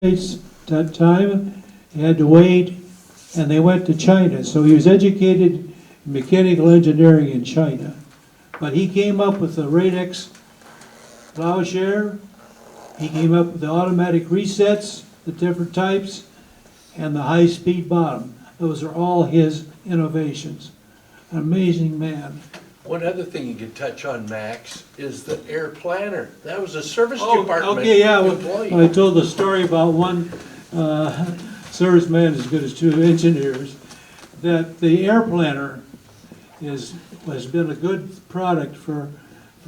States that time, he had to wait, and they went to China. So he was educated in mechanical engineering in China. But he came up with the Radex plowshare, he came up with the automatic resets, the different types, and the high-speed bottom. Those are all his innovations. An amazing man. One other thing you could touch on, Max, is the air planner. That was a service Oh, department okay, yeah, employee. I told the story about one serviceman as good as two engineers, that the air planner has been a good product for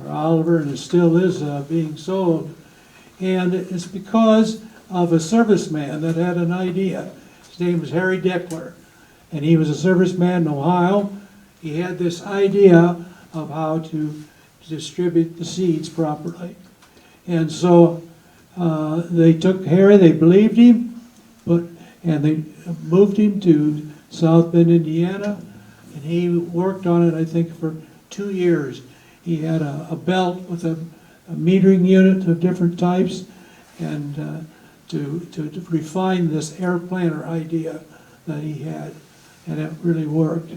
Oliver, and it still is being sold. And it's because of a serviceman that had an idea. His name was Harry Deckler, and he was a serviceman in Ohio. He had this idea of how to distribute the seeds properly. And so they took Harry, they believed him, and they moved him to South Bend, Indiana, and he worked on it, I think, for 2 years. He had a belt with a metering unit of different types, and to refine this air planner idea that he had, and it really worked.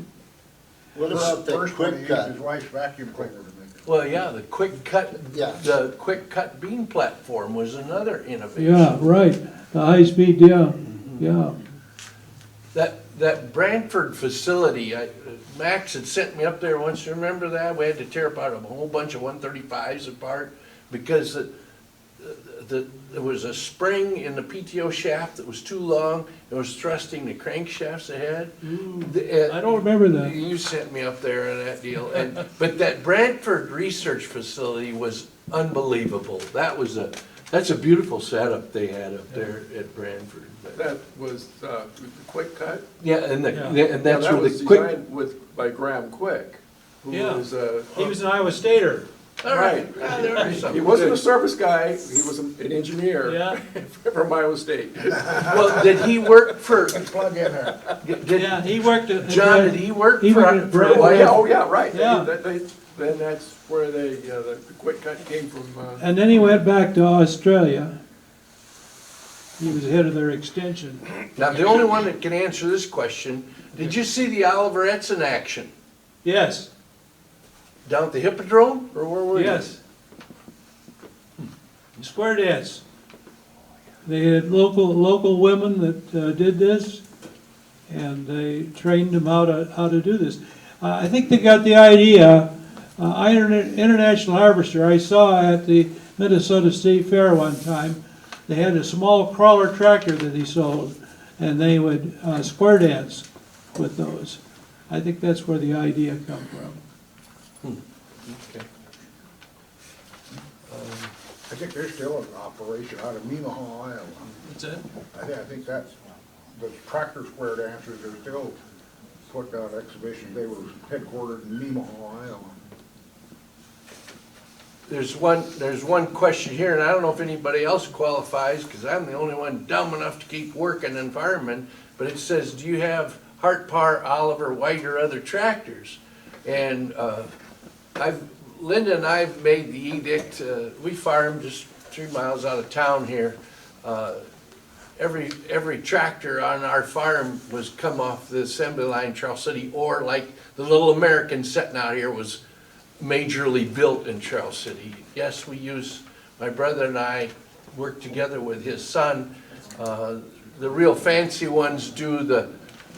What about that First one, he quick used cut? his wife's vacuum cleaner to make it. Well, yeah, the quick cut, Yeah. the quick cut beam platform was another innovation. Yeah, right, the high speed, yeah. That Brantford facility, Max had sent me up there once, you remember that? We had to tear apart a whole bunch of 135s apart because there was a spring in the PTO shaft that was too long. It was thrusting the crankshafts ahead. I don't remember that. You sent me up there on that deal, but that Brantford research facility was unbelievable. That's a beautiful setup they had up there at Brantford. That was the quick cut. Yeah, and Yeah. that's That where was the quick. designed by Graham Quick, who Yeah. was He was an Iowa Stater. All right, yeah, there is he something wasn't a good. service guy, he was an engineer Yeah, from Iowa State. Well, did he work for? Plug in there. yeah, he worked at. John, did he work He for? worked at for Brad- Well, yeah, oh, yeah, right. Yeah. Then that's where the quick cut came from. And then he went back to Australia. He was head of their extension. Now, the only one that can answer this question: did you see the Oliverettes in action Yes, down at the Hippodrome, or where were you? yes. Square dance. They had local women that did this, and they trained them how to do this. I think they got the idea. International Harvester, I saw at the Minnesota State Fair one time. They had a small crawler tractor that he sold, and they would square dance with those. I think that's where the idea come from. Okay. I think there's still an operation out of Nemaha, Iowa. What's that? I think that's, the tractor square dancers are still putting out exhibitions. They were headquartered in Nemaha, Iowa. There's one question here, and I don't know if anybody else qualifies, because I'm the only one dumb enough to keep working in firemen, but it says, do you have Hart-Parr, Oliver, White, or other tractors? And Linda and I've made the edict, we farm just 3 miles out of town here. Every tractor on our farm was come off the assembly line, Charles City, or like the little American sitting out here was majorly built in Charles City. Yes, my brother and I work together with his son. The real fancy ones do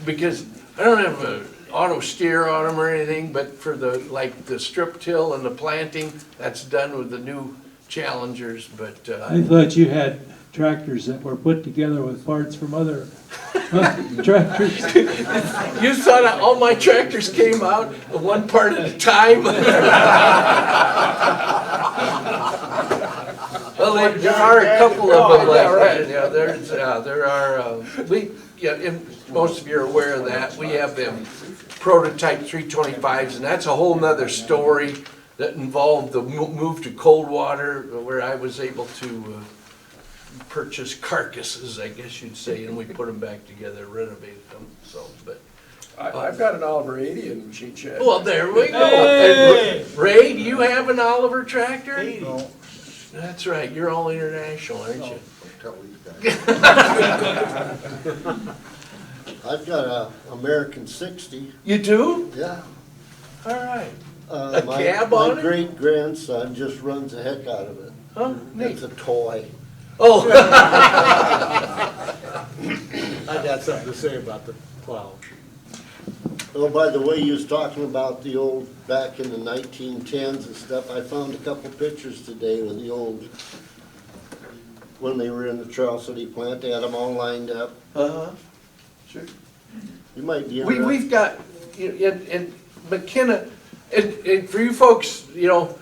because I don't have an auto steer on them or anything, but for the strip till and the planting, that's done with the new Challengers, but. I thought you had tractors that were put together with parts from other tractors. You thought all my tractors came out one part at a time? Well, there are a couple of them like that, yeah, there are, and most of you are aware of that, we have them prototype 325s, and that's a whole nother story that involved the move to Coldwater, where I was able to purchase carcasses, I guess you'd say, and we put them back together, renovated them, so, but. I've got an Oliver 80 in the machine shed. Well, there we go. Hey! And Ray, do you have an Oliver tractor? No, That's right, you're all international, aren't you? Kelly's I've got a American 60, You do? yeah. All right. A cab on it? My great-grandson just runs the heck out of it. Oh, neat. It's a toy. Oh, I got something to say about the plow. Oh, by the way, you was talking about the old, back in the 1910s and stuff, I found a couple pictures today with the old, when they were in the Charles City plant, they had them all lined up. uh-huh. Sure. You might be interested. We've got, and McKenna, and for you folks, you know,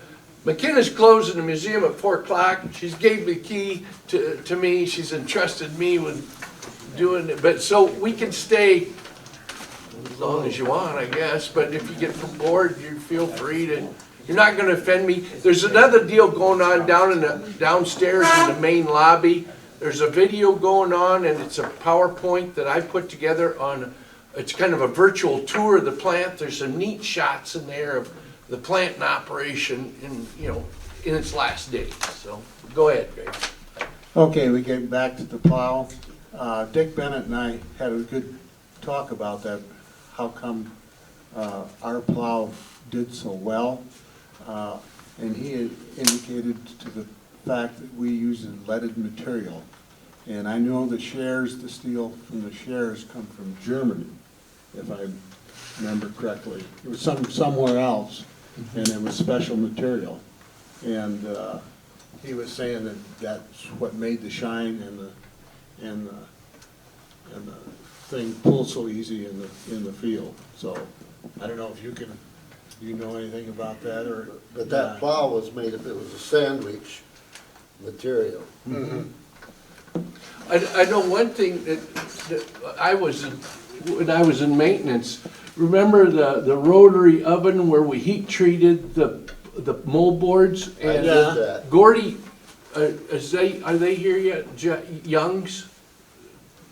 McKenna's closing the museum at 4 o'clock. She's gave the key to me. She's entrusted me with doing it, but so we can stay as long as you want, I guess, but if you get bored, you feel free to, you're not gonna offend me. There's another deal going on downstairs in the main lobby. There's a video going on, and it's a PowerPoint that I put together on, it's kind of a virtual tour of the plant. There's some neat shots in there of the plant in operation in, you know, in its last days, so go ahead, Greg. Okay, we get back to the plow. Dick Bennett and I had a good talk about that, how come our plow did so well. And he had indicated to the fact that we use a leaded material. And I know the shares, the steel from the shares come from Germany, if I remember correctly. It was somewhere else, and it was special material. And he was saying that that's what made the shine and the thing pull so easy in the field. So I don't know if you know anything about that, or. But that plow was made of, it was a sandwich material. I know one thing that I was, when I was in maintenance, remember the rotary oven where we heat treated the moldboards? I did And that. Gordy, are they here yet? Young's?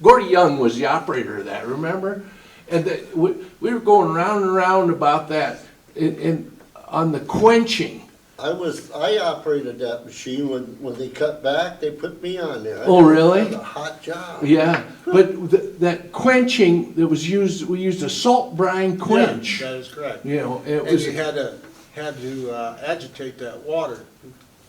Gordy Young was the operator of that, remember? And we were going round and round about that, and on the quenching. I operated that machine when they cut back, they put me on there. Oh, really? It was a hot job. Yeah, but that quenching that was used, we used a salt brine quench. Yeah, that is correct. You know, it And was, you had to agitate that water,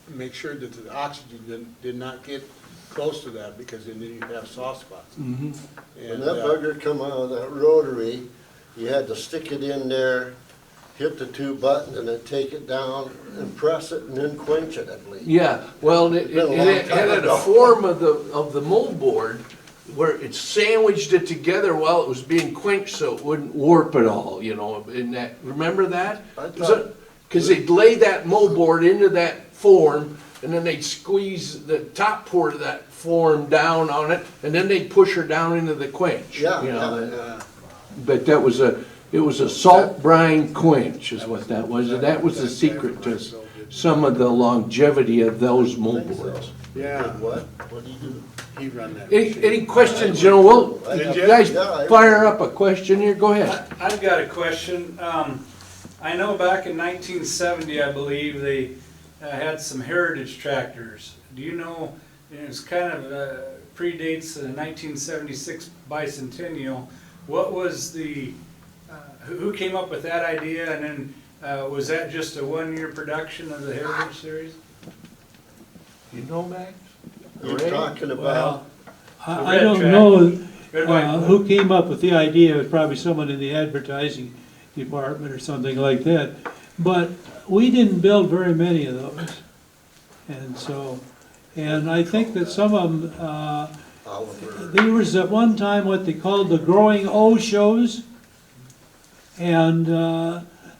make sure that the oxygen did not get close to that, because then you have soft spots. When And, that bugger come out of that rotary, you had to stick it in there, hit the 2 buttons, and then take it down and press it and then quench it, I believe. yeah, well, it Been a long time had a ago. form of the moldboard where it sandwiched it together while it was being quenched so it wouldn't warp at all, you know, in that, remember that? I thought- Because they'd lay that moldboard into that form, and then they'd squeeze the top part of that form down on it, and then they'd push her down into the quench. Yeah, you know, yeah. But it was a salt brine quench is what that was, and that was the secret to some of the longevity of those moldboards. Yeah, What? What do you do? he run that. Any questions, you know, well, Did you guys Yeah, I- fire up a question here, go ahead. I've got a question. I know back in 1970, I believe, they had some heritage tractors. Do you know, it's kind of predates the 1976 bicentennial. What was who came up with that idea, and then was that just a one-year production of the Heritage Series? You know, Max? You're Ray? talking about, Well, I don't know Red, white, blue. who came up with the idea. It was probably someone in the advertising department or something like that. But we didn't build very many of those. And so, and I think that some of them, Oliver. there was at one time what they called the Growing O shows. And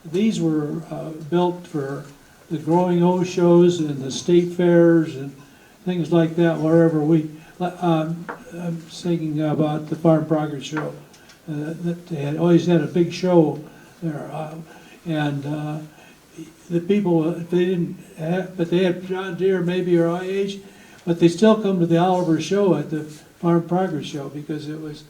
these were built for the Growing O shows and the state fairs and things like that, wherever I'm thinking about the Farm Progress Show. That they had always had a big show there. And the people, if they didn't have, but they had John Deere maybe or our age, but they still come to the Oliver Show at the Farm Progress Show because it was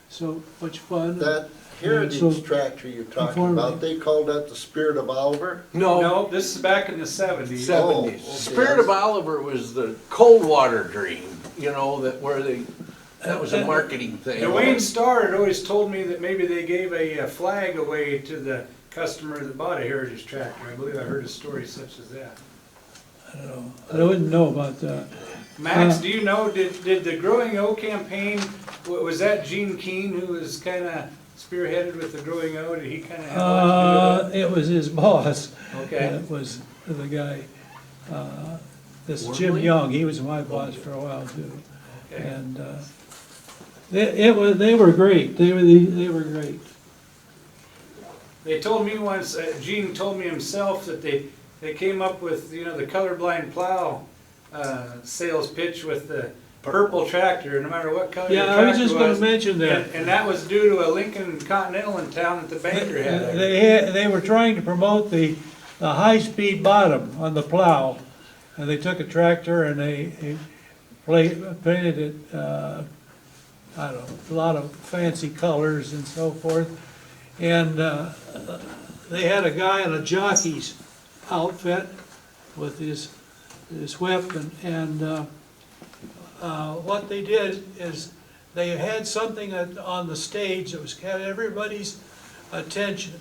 so much fun. That Heritage tractor you're talking about, they called that the Spirit of Oliver? No, No, this is back in the 70s. seventies. Oh, okay. Spirit of Oliver was the cold water dream, you know, that was a marketing thing. Dwayne Starr had always told me that maybe they gave a flag away to the customer that bought a Heritage tractor. I believe I heard a story such as that. I wouldn't know about that. Max, do you know, did the Growing O campaign, was that Gene Keane who was kind of spearheaded with the Growing O? Did he kind of have a lot to do It was his boss. with it? Okay. It was the guy, this Jim Wormley? Young, he was my boss for a while too. Okay. And, they were great, they were great. They told me once, Gene told me himself that they came up with, you know, the colorblind plow sales pitch with the purple tractor, no matter what color your Yeah, tractor I was just gonna was. mention that. And that was due to a Lincoln Continental in town that the banker had. They were trying to promote the high-speed bottom on the plow, and they took a tractor and they painted it, I don't know, a lot of fancy colors and so forth. And they had a guy in a jockey's outfit with his whip, and what they did is they had something on the stage that was had everybody's attention.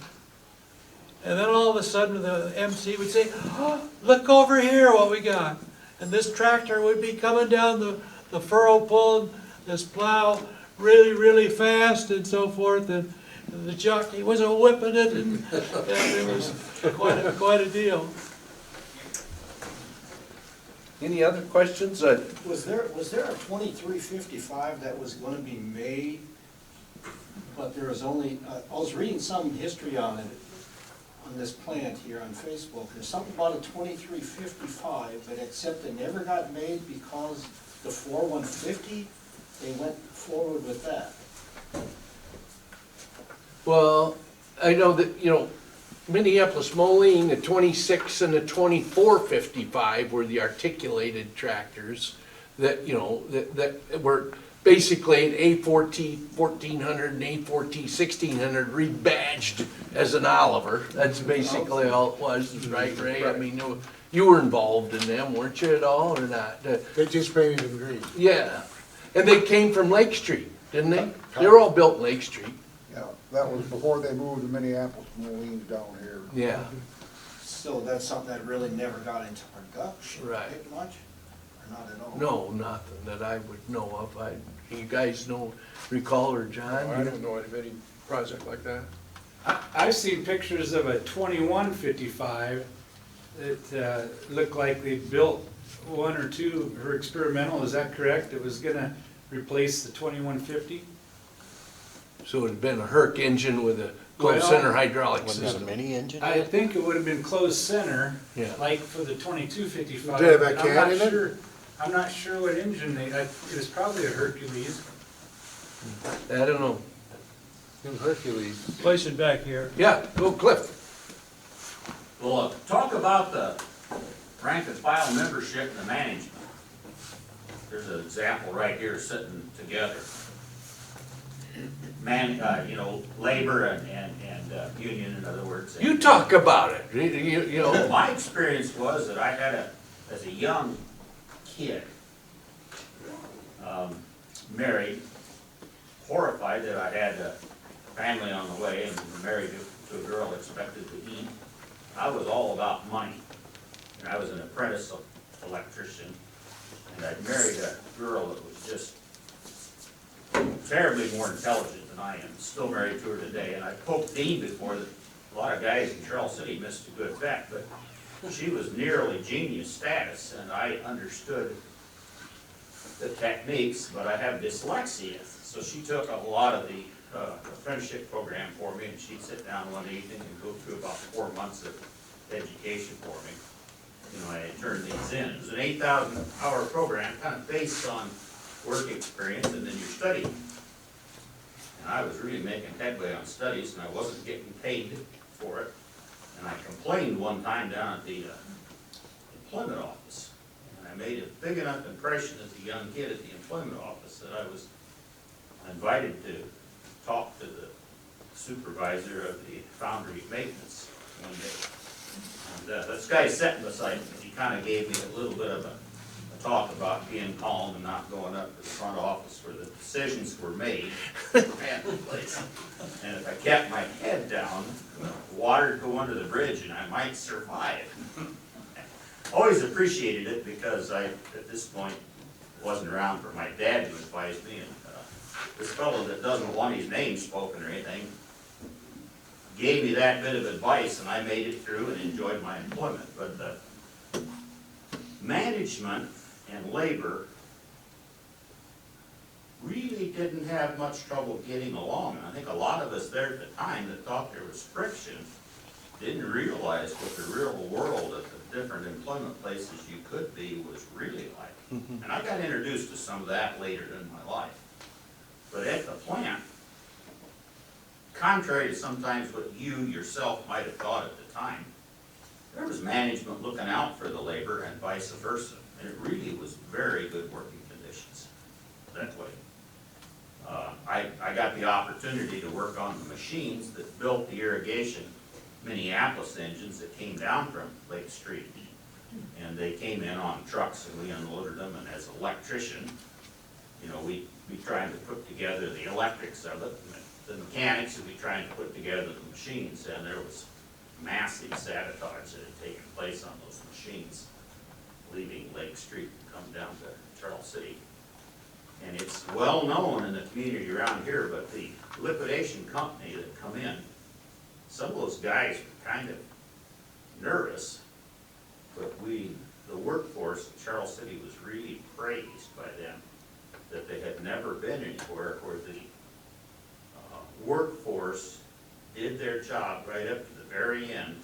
And then all of a sudden the MC would say, "Oh, look over here what we got." And this tractor would be coming down the furrow, pulling this plow really, really fast and so forth. And the jockey was whipping it, and it was quite a deal. Any other questions? Was there a 2355 that was gonna be made, but there was only, I was reading some history on it, on this plant here on Facebook. There's something about a 2355, but except it never got made because the 4150, they went forward with that. Well, I know that, you know, Minneapolis Moline, the 26 and the 2455 were the articulated tractors that, you know, that were basically an A4T 1400 and A4T 1600 rebadged as an Oliver. That's basically all it was, right, Ray? I mean, you were involved in them, weren't you at all, or not? They just painted them green. Yeah, and they came from Lake Street, didn't they? They were all built in Lake Street. Yeah, that was before they moved the Minneapolis Moline down here. Yeah. So that's something that really never got into production, Right. pretty much, or not at all? No, nothing that I would know of. You guys recall, or John? I don't know of any project like that. I've seen pictures of a 2155 that looked like they built one or two for experimental, is that correct? It was gonna replace the 2150? So it'd been a Herc engine with a closed Well, center hydraulic Wasn't that a system. mini engine? I think it would have been closed center, Yeah. like for the 2255. Did it have a but I'm cat not in it? sure- I'm not sure what engine it was probably a Hercules. I don't know. Hercules. Place it back here. Yeah, go Cliff. Well, talk about the rank and file membership and the management. There's an example right here sitting together. Labor and union, in other words. You talk about it. You know. My experience was that I had as a young kid, married, horrified that I had a family on the way and married to a girl expected to eat. I was all about money. And I was an apprentice electrician, and I'd married a girl that was just terribly more intelligent than I am. Still married to her today, and I poked Dean before that a lot of guys in Charles City missed a good bet, but she was nearly genius status, and I understood the techniques, but I have dyslexia. So she took a lot of the apprenticeship program for me, and she'd sit down one evening and go through about 4 months of education for me. You know, I turned these in. It was an 8,000-hour program, kind of based on work experience and then your study. And I was really making headway on studies, and I wasn't getting paid for it. And I complained one time down at the employment office. And I made a big enough impression as a young kid at the employment office that I was invited to talk to the supervisor of the foundry maintenance one day. And this guy sitting beside me, he kind of gave me a little bit of a talk about being calm and not going up to the front office where the decisions were made. Ran the place. And if I kept my head down, water would go under the bridge and I might survive. Always appreciated it because I, at this point, wasn't around for my dad to advise me. And this fellow that doesn't want his name spoken or anything gave me that bit of advice, and I made it through and enjoyed my employment. But the management and labor really didn't have much trouble getting along. And I think a lot of us there at the time that thought there was friction didn't realize what the real world at the different employment places you could be was really like. And I got introduced to some of that later in my life. But at the plant, contrary to sometimes what you yourself might have thought at the time, there was management looking out for the labor and vice versa. And it really was very good working conditions that way. I got the opportunity to work on the machines that built the irrigation Minneapolis engines that came down from Lake Street. And they came in on trucks and we unloaded them, and as an electrician, you know, we tried to put together the electrics of it, and the mechanics would be trying to put together the machines, and there was massive sabotage that had taken place on those machines, leaving Lake Street and come down to Charles City. And it's well known in the community around here, but the liquidation company that come in, some of those guys were kind of nervous, but the workforce in Charles City was really praised by them, that they had never been anywhere where the workforce did their job right up to the very end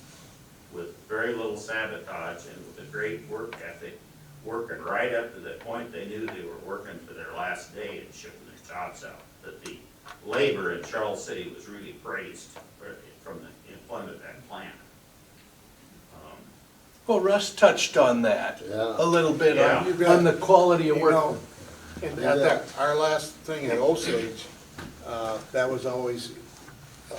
with very little sabotage and with a great work ethic, working right up to the point they knew they were working for their last day and shipping their jobs out. That the labor in Charles City was really praised from the employment of that plant. Well, Russ touched on that Yeah. a little bit Yeah. on the quality of You work. know, and at that, our last thing at Osage, that was always,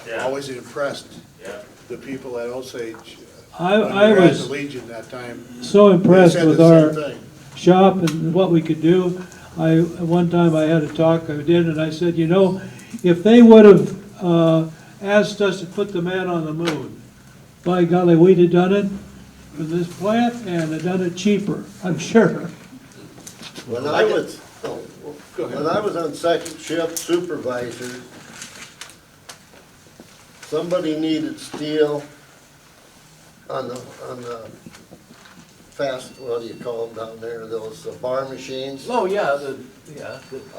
Yeah. always impressed Yeah. the people at Osage. I When we were at was the Legion that time. so They impressed said with the our same thing. shop and what we could do. One time I had a talk I did, and I said, you know, if they would have asked us to put the man on the moon, by golly, we'd have done it for this plant and have done it cheaper, I'm sure. When I was, when I was on second shift supervisor, somebody needed steel on the fast, what do you call them down there, those bar machines. Oh, yeah,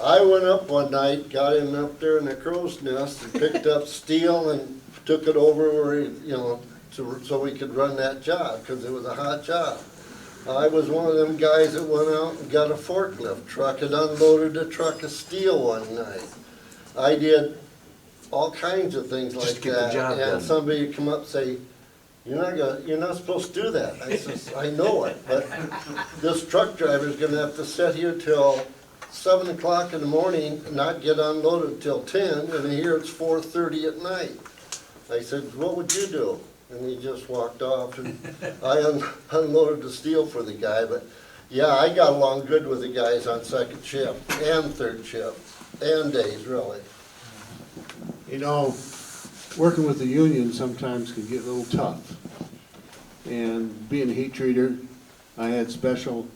I went up one night, got him up there in the crow's nest and picked up steel and took it over where, you know, so we could run that job, because it was a hot job. I was one of them guys that went out and got a forklift truck and unloaded a truck of steel one night. I did all kinds of things Just like to get the that. job done. And somebody would come up and say, you're not supposed to do that. I says, I know it, but this truck driver's gonna have to sit here till 7 o'clock in the morning and not get unloaded till 10, and here it's 4:30 at night. I said, what would you do? And he just walked off, and I unloaded the steel for the guy. But yeah, I got along good with the guys on second shift and third shift and days, really. You know, working with the union sometimes can get a little tough. And being a heat treater, I had special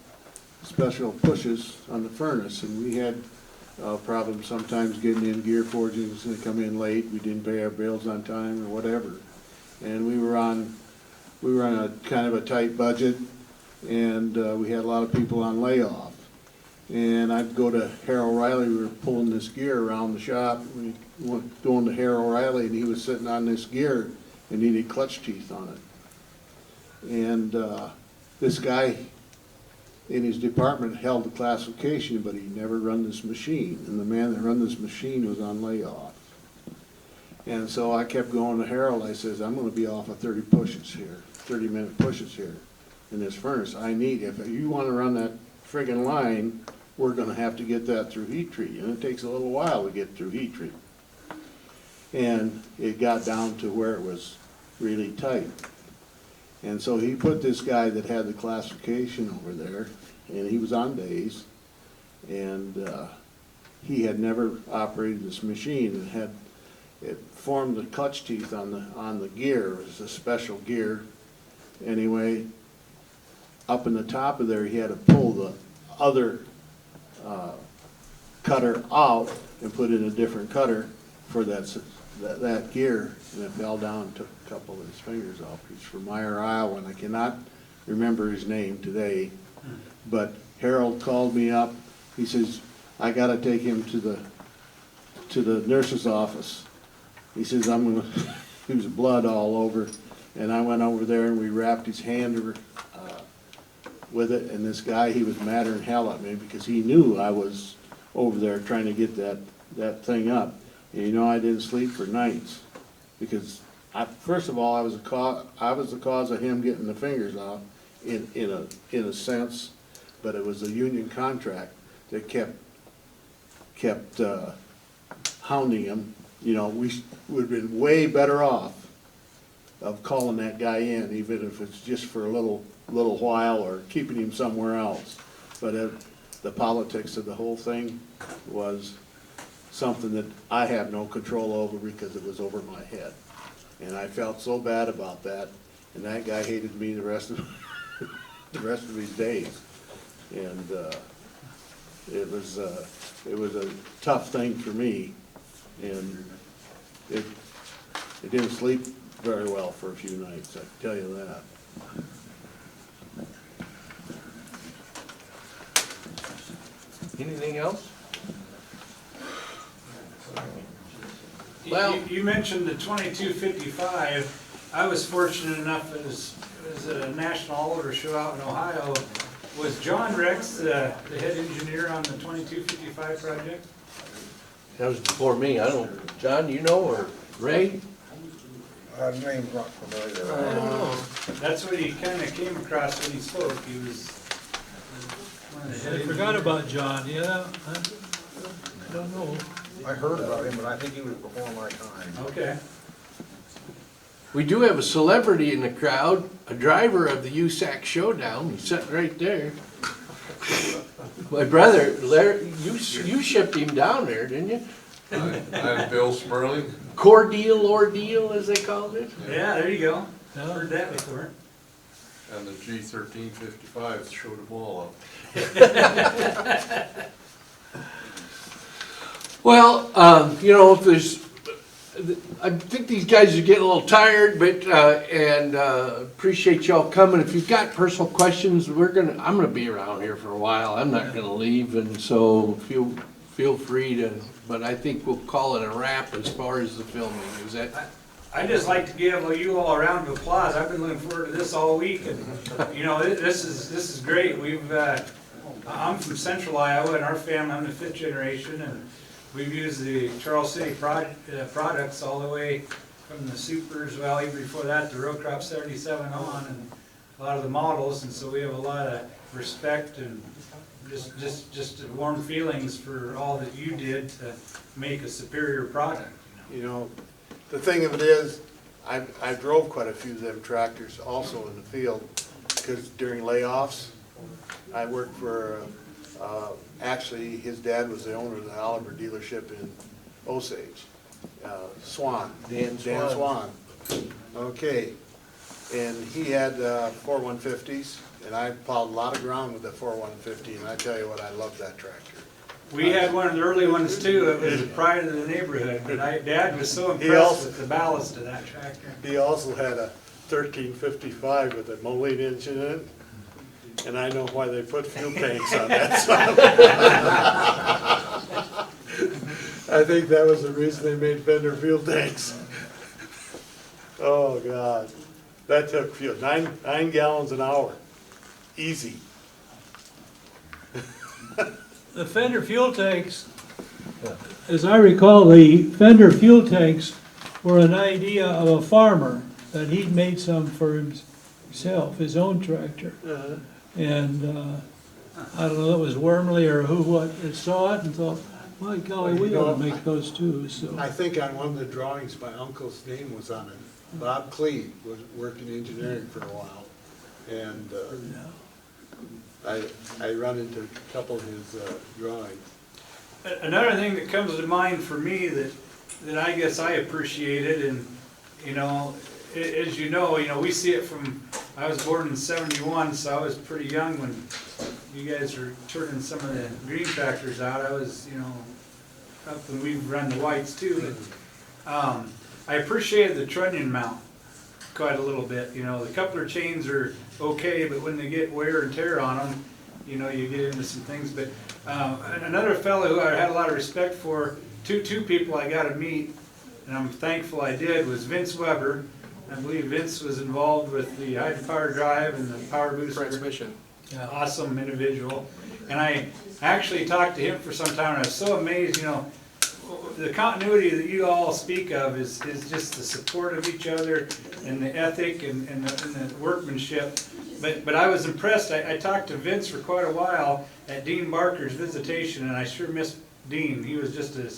pushes on the furnace, and we had problems sometimes getting in gear forgings. They come in late, we didn't pay our bills on time or whatever. And we were on a kind of a tight budget, and we had a lot of people on layoff. And I'd go to Harold Riley, we were pulling this gear around the shop, we went going to Harold Riley, and he was sitting on this gear and needed clutch teeth on it. And this guy in his department held the classification, but he never run this machine, and the man that run this machine was on layoff. And so I kept going to Harold. I says, I'm gonna be off of 30 pushes here, 30-minute pushes here in this furnace. If you wanna run that friggin' line, we're gonna have to get that through heat treat, and it takes a little while to get through heat treat. and it got down to where it was really tight. And so he put this guy that had the classification over there, and he was on days, and he had never operated this machine. It formed the clutch teeth on the gear. It was a special gear. Anyway, up in the top of there, he had to pull the other cutter out and put in a different cutter for that gear, and it fell down and took a couple of his fingers off. He's from Meyer, Iowa, and I cannot remember his name today, but Harold called me up. He says, I gotta take him to the nurse's office. He says, he was blood all over, and I went over there and we wrapped his hand with it, and this guy, he was madder than hell at me because he knew I was over there trying to get that thing up. And you know, I didn't sleep for nights because first of all, I was the cause of him getting the fingers off in a sense, but it was a union contract that kept hounding him. You know, we would have been way better off of calling that guy in, even if it's just for a little while or keeping him somewhere else. But the politics of the whole thing was something that I have no control over because it was over my head. And I felt so bad about that, and that guy hated me the rest of his days. And it was a tough thing for me, and it didn't sleep very well for a few nights, I can tell you that. Anything else? You mentioned the 2255. I was fortunate enough, as a National Oliver show out in Ohio. Was John Rex the head engineer on the 2255 project? That was before me, I don't, John, you know, or Ray? Name's not familiar. I don't know. That's what he kind of came across when he spoke. He was one of the head I forgot about John, yeah, I don't know. I heard about him, but I think he was before my time. Okay. We do have a celebrity in the crowd, a driver of the USAC Showdown, he's sitting right there. My brother, Larry, you shipped him down there, didn't you? I'm Bill Sperling. Ordeal, as they called it. Yeah, there you go. Heard that before. And the G1355 showed them all up. Well, you know, if there's, I think these guys are getting a little tired, but, appreciate y'all coming. If you've got personal questions, I'm gonna be around here for a while. I'm not gonna leave, and so feel free to, but I think we'll call it a wrap as far as the filming. Is that? I'd just like to give you all a round of applause. I've been looking forward to this all week, and, you know, this is great. I'm from Central Iowa, and our family, I'm the 5th generation, and we've used the Charles City products all the way from the Supers, well, even before that, the Row Crop 77 on, and a lot of the models, and so we have a lot of respect and just warm feelings for all that you did to make a superior product. You know, the thing of it is, I drove quite a few of them tractors also in the field, because during layoffs, I worked for, actually, his dad was the owner of the Oliver dealership in Osage, Swan. Dan Swan. Okay, and he had 4-150s, and I plowed a lot of ground with the 4-150, and I tell you what, I love that tractor. We had one of the early ones too. It was the pride of the neighborhood, but Dad was so impressed with the ballast of that tractor. He also had a 1355 with a Moline engine in it, and I know why they put fuel tanks on that son. I think that was the reason they made Fender fuel tanks. Oh God, that took fuel, 9 gallons an hour, easy. The Fender fuel tanks, as I recall, the Fender fuel tanks were an idea of a farmer, that he'd made some for himself, his own tractor. And I don't know, it was Wormley or who, what, that saw it and thought, My golly, we ought to make those too, so. I think on one of the drawings, my uncle's name was on it. Bob Clee was working engineering for a while. And I run into a couple of his drawings. Another thing that comes to mind for me that I guess I appreciated, and, as you know, we see it from, I was born in '71, so I was pretty young when you guys were turning some of the green tractors out. I was, up when we run the whites too. But, I appreciated the trunnion mount quite a little bit. The coupler chains are okay, but when they get wear and tear on them, you get into some things. But another fellow who I had a lot of respect for, two people I got to meet, and I'm thankful I did, was Vince Weber. I believe Vince was involved with the hydropower drive and the power booster. Transmission. Awesome individual. And I actually talked to him for some time, and I was so amazed, the continuity that you all speak of is just the support of each other and the ethic and the workmanship. But I was impressed. I talked to Vince for quite a while at Dean Barker's visitation, and I sure missed Dean. He was just a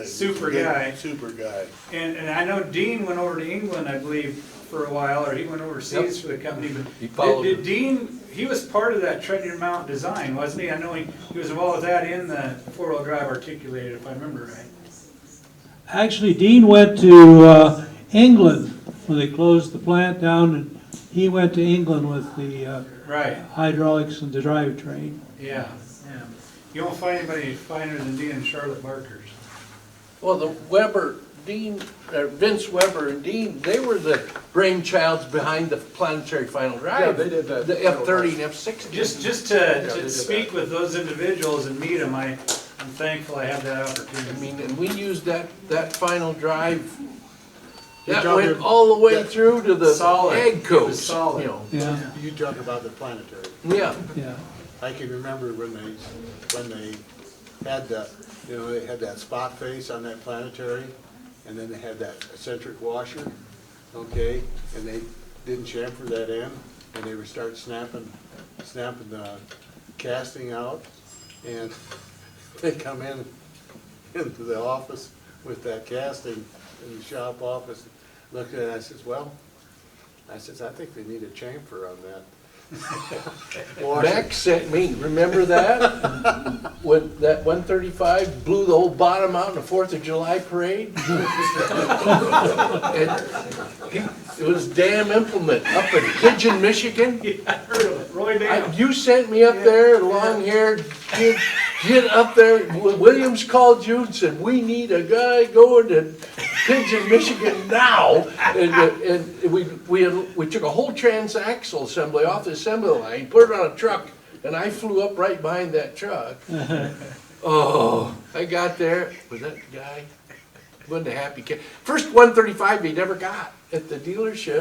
super guy. Super guy. And I know Dean went over to England, I believe, for a while, or he went overseas for the company. But He followed did Dean, he was part of that trunnion mount design, wasn't he? I know he was involved with that in the four-wheel drive articulated, if I remember right. Actually, Dean went to England when they closed the plant down, and he went to England with the Right, hydraulics and the drivetrain. yeah. You won't find anybody finer than Dean and Charlotte Barkers. Well, the Vince Weber and Dean, they were the brainchilds behind the Planetary Final Drive. Yeah, they did that. The F-30 and F-60. Just they to did speak that. with those individuals and meet them, I'm thankful I had that I opportunity. mean, and we used that final drive, You're that talking- went all the way through to the Solid. egg It coats. was solid. Yeah, You talk about the planetary. Yeah, yeah. I can remember when they had they had that spot face on that planetary, and then they had that eccentric washer, okay, and they didn't chamfer that in, and they would start snapping the casting out, and they come into the office with that casting in the shop office, looked at it, I says, I think they need a chamfer on that. Beck sent me, remember that? When that 135 blew the whole bottom out in the 4th of July parade? It was damn implement up in Pigeon, Michigan. Yeah, I heard of it. Roy Dale. You sent me up there, long-haired kid, get up there. Williams called you and said, we need a guy going to Pigeon, Michigan now. And we took a whole transaxle assembly off the assembly line, put it on a truck, and I flew up right behind that truck. Oh, I got there with that guy. Wasn't a happy kid. First 135 he'd ever got at the dealership.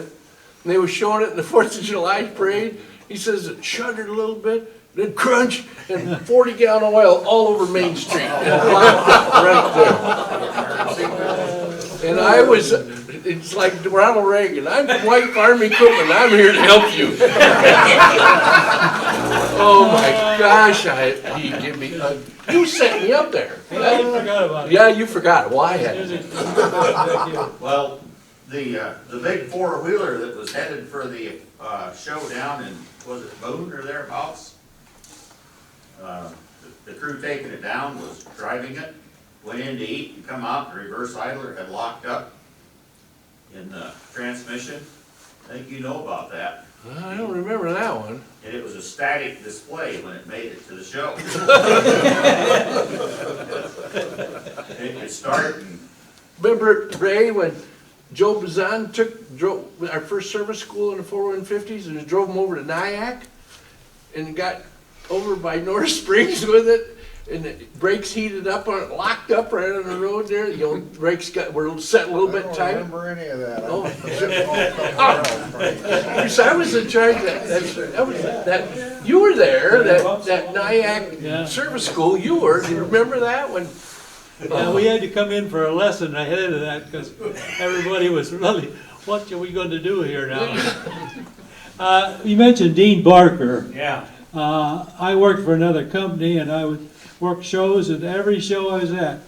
And they were showing it in the 4th of July parade. He says it shuddered a little bit, then crunch, and 40-gallon oil all over Main Street. And locked up right there. And I was, it's like Ronald Reagan. I'm from White Farm Equipment. I'm here to help you. Oh my gosh, he gave me, you sent me up there. I forgot about it. Yeah, you forgot. Well, I had. Well, the big four-wheeler that was headed for the showdown in, was it Boone or thereabouts? The crew taking it down was driving it, went in to eat and come out, the reverse idler had locked up in the transmission. I think you know about that. I don't remember that one. And it was a static display when it made it to the show. It started and Remember, Ray, when Joe Bazan drove our first service school in the 450s and drove them over to Nyack and got over by North Springs with it, and the brakes heated up on it, locked up right on the road there. You know, brakes were set a little bit I don't tight. remember any of that. Oh. I Because I was in charge of that, you were there, that Nyack Yeah. service school, you were, do you remember that when? Yeah, we had to come in for a lesson ahead of that because everybody was really, what are we going to do here now? You mentioned Dean Barker. Yeah. I worked for another company and I work shows, and every show I was at,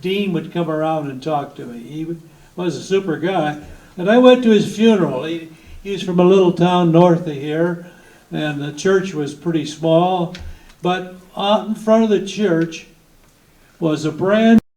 Dean would come around and talk to me. He was a super guy. And I went to his funeral. He was from a little town north of here, and the church was pretty small. But out in front of the church was a brand